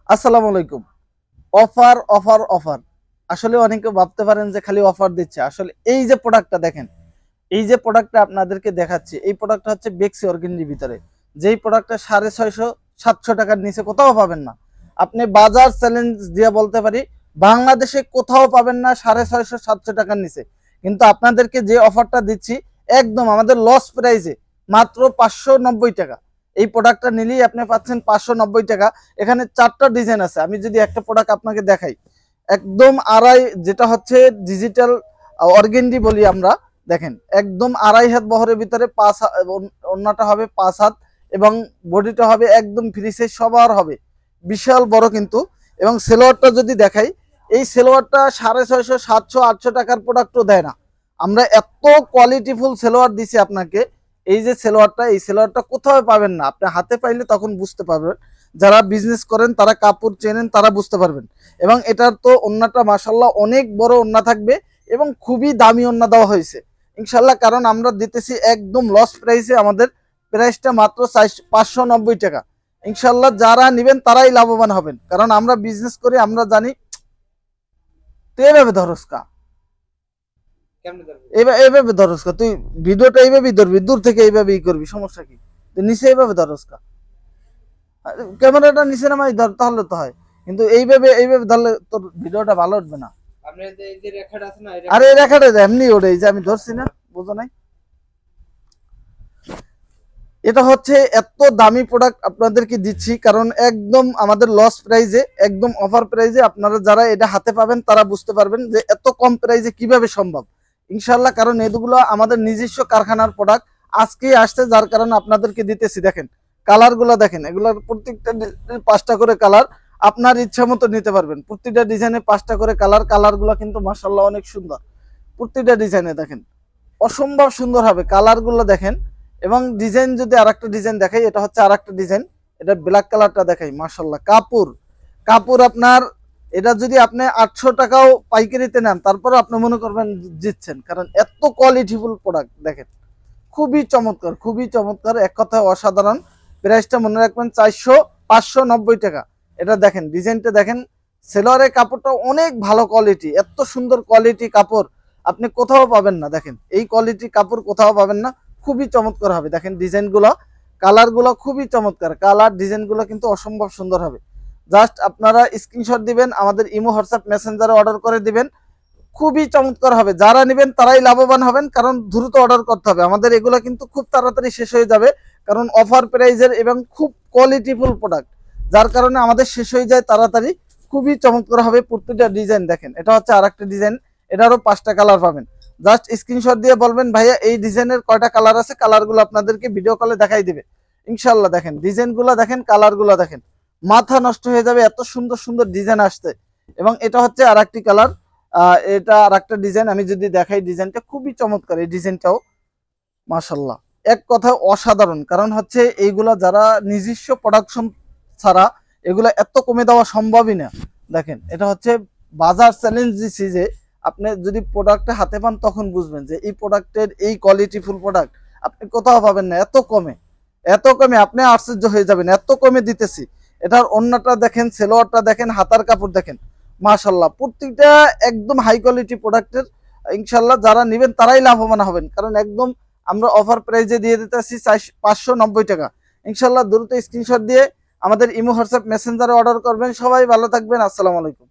আসসালামু আলাইকুম। Offer offer offer, আসলে অনেকে ভাবতে পারেন যে খালি অফার দিচ্ছে। আসলে এই যে প্রোডাক্টটা দেখেন, এই যে প্রোডাক্টটা আপনাদেরকে দেখাচ্ছি, এই প্রোডাক্টটা হচ্ছে বেক্সি অর্গেন্ডির ভিতরে। যেই প্রোডাক্টটা 650-700 টাকার নিচে কোথাও পাবেন না। আপনি বাজার চ্যালেঞ্জ দিয়ে বলতে পারি বাংলাদেশে কোথাও পাবেন না 650-700 টাকার নিচে। কিন্তু আপনাদেরকে যে অফারটা দিচ্ছি একদম আমাদের লস প্রাইসে, মাত্র 590 টাকা। এই প্রোডাক্টটা নিলেই আপনি পাচ্ছেন 590 টাকা। এখানে 4টা ডিজাইন আছে। আমি যদি একটা প্রোডাক্ট আপনাকে দেখাই, একদম আড়াই, যেটা হচ্ছে ডিজিটাল অর্গেন্ডি বলি আমরা। দেখেন একদম 2.5 হাত বহরের ভিতরে 5 ওন্নাটা হবে 5 হাত, এবং বডিটা হবে একদম ফ্রি সাইজ, সবার হবে বিশাল বড় কিন্তু। এবং সেলোয়ারটা যদি দেখাই, এই সেলোয়ারটা 650-700-800 টাকার প্রোডাক্টও দেয় না। আমরা এত কোয়ালিটিফুল সেলোয়ার দিছি আপনাকে। এই যে সেলোয়ারটা, এই সেলোয়ারটা কোথাও পাবেন না। আপনি হাতে পাইলে তখন বুঝতে পারবেন, যারা বিজনেস করেন, তারা কাপড় চেনেন, তারা বুঝতে পারবেন। এবং এটার তো ওন্নাটা মাশাআল্লাহ অনেক বড় ওন্না থাকবে, এবং খুবই দামি ওন্না দেওয়া হয়েছে ইনশাল্লাহ। কারণ আমরা দিতেছি একদম লস প্রাইসে, আমাদের প্রাইসটা মাত্র 590 টাকা। ইনশাল্লাহ যারা নেবেন তারাই লাভবান হবেন, কারণ আমরা বিজনেস করি, আমরা জানি। তো এভাবে ধরস্কা, এইভাবে ধরস্কা, তুই ভিডিওটা এইভাবেই ধরবি, দূর থেকে এইভাবেই করবি, সমস্যা কি? তুই নিচে এইভাবে ধরস্কা, ক্যামেরাটা নিচে নামাই ধর, তাহলে তো হয়। কিন্তু এইভাবে এইভাবে ধরলে তোর ভিডিওটা ভালো উঠবে না। আরে এই রেখাটা এমনি ওঠে, এই যে আমি ধরছি না, বুঝো নাই? এটা হচ্ছে এত দামি প্রোডাক্ট আপনাদেরকে দিচ্ছি, কারণ একদম আমাদের লস প্রাইজে, একদম অফার প্রাইজে। আপনারা যারা এটা হাতে পাবেন তারা বুঝতে পারবেন যে এত কম প্রাইজে কিভাবে সম্ভব ইনশাল্লাহ। কারণ এগুলো আমাদের নিজস্ব কারখানার প্রোডাক্ট, আজকেই আসছে, যার কারণে আপনাদেরকে দিতেছি। দেখেন কালারগুলো দেখেন, এগুলোর প্রত্যেকটা 5টা করে কালার, আপনার ইচ্ছা মতো নিতে পারবেন। প্রত্যেকটা ডিজাইনে 5টা করে কালার, কালারগুলো কিন্তু মাশাআল্লাহ অনেক সুন্দর। প্রত্যেকটা ডিজাইনে দেখেন অসম্ভব সুন্দর হবে, কালারগুলো দেখেন। এবং ডিজাইন যদি আরেকটা ডিজাইন দেখাই, এটা হচ্ছে আরেকটা ডিজাইন, এটা ব্ল্যাক কালারটা দেখাই। মাশাআল্লাহ কাপড় কাপড় আপনার, এটা যদি আপনি 800 টাকাও পাইকারিতে নেন, তারপরে আপনি মনে করবেন জিতছেন, কারণ এত কোয়ালিটিফুল প্রোডাক্ট। দেখেন খুবই চমৎকার, খুবই চমৎকার, এক কথায় অসাধারণ। প্রাইসটা মনে রাখবেন 590 টাকা। এটা দেখেন ডিজাইনটা দেখেন, সেলোয়ারের কাপড়টা অনেক ভালো কোয়ালিটি, এত সুন্দর কোয়ালিটি কাপড় আপনি কোথাও পাবেন না। দেখেন এই কোয়ালিটি কাপড় কোথাও পাবেন না, খুবই চমৎকার হবে। দেখেন ডিজাইনগুলো, কালারগুলো খুবই চমৎকার, কালার ডিজাইনগুলো কিন্তু অসম্ভব সুন্দর হবে। জাস্ট আপনারা স্ক্রিনশট দিবেন, আমাদের ইমো হোয়াটসঅ্যাপ মেসেঞ্জারে অর্ডার করে দিবেন, খুবই চমৎকার হবে। যারা নেবেন তারাই লাভবান হবেন, কারণ দ্রুত অর্ডার করতে হবে। আমাদের এগুলো কিন্তু খুব তাড়াতাড়ি শেষ হয়ে যাবে, কারণ অফার প্রাইজের এবং খুব কোয়ালিটিফুল প্রোডাক্ট, যার কারণে আমাদের শেষ হয়ে যায় তাড়াতাড়ি। খুবই চমৎকার হবে প্রত্যেকটা ডিজাইন। দেখেন এটা হচ্ছে আরেকটা ডিজাইন, এটারও 5টা কালার পাবেন। জাস্ট স্ক্রিনশট দিয়ে বলবেন ভাইয়া এই ডিজাইনের কয়টা কালার আছে, কালারগুলো আপনাদেরকে ভিডিও কলে দেখাই দিবে ইনশাল্লাহ। দেখেন ডিজাইনগুলো দেখেন, কালারগুলো দেখেন, মাথা নষ্ট হয়ে যাবে, এত সুন্দর সুন্দর ডিজাইন আসছে। এবং এটা হচ্ছে আরেকটি কালার, এটা আরেকটা ডিজাইন। আমি যদি দেখাই, ডিজাইনটা খুবই চমৎকার, এই ডিজাইনটাও মাশাল্লাহ এক কথায় অসাধারণ। কারণ হচ্ছে এইগুলা যারা নিজস্ব প্রোডাকশন ছাড়া এগুলা এত কমে দেওয়া সম্ভবই না। দেখেন এটা হচ্ছে বাজার চ্যালেঞ্জ দিচ্ছি, যে আপনি যদি প্রোডাক্টটা হাতে পান তখন বুঝবেন যে এই প্রোডাক্টের এই কোয়ালিটিফুল প্রোডাক্ট আপনি কোথাও পাবেন না। এত কমে, এত কমে আপনি আশ্চর্য হয়ে যাবেন, এত কমে দিতেছি। এটার ওন্নাটা দেখেন, সেলোয়ারটা দেখেন, হাতার কাপড় দেখেন, মাশাল্লাহ প্রত্যেকটা একদম হাই কোয়ালিটি প্রোডাক্টের। ইনশাল্লাহ যারা নেবেন তারাই লাভবান হবেন, কারণ একদম আমরা অফার প্রাইজে দিয়ে দিতেছি 590 টাকা। ইনশাল্লাহ দ্রুত স্ক্রিনশট দিয়ে আমাদের ইমো হোয়াটসঅ্যাপ মেসেঞ্জারে অর্ডার করবেন। সবাই ভালো থাকবেন, আসসালামু আলাইকুম।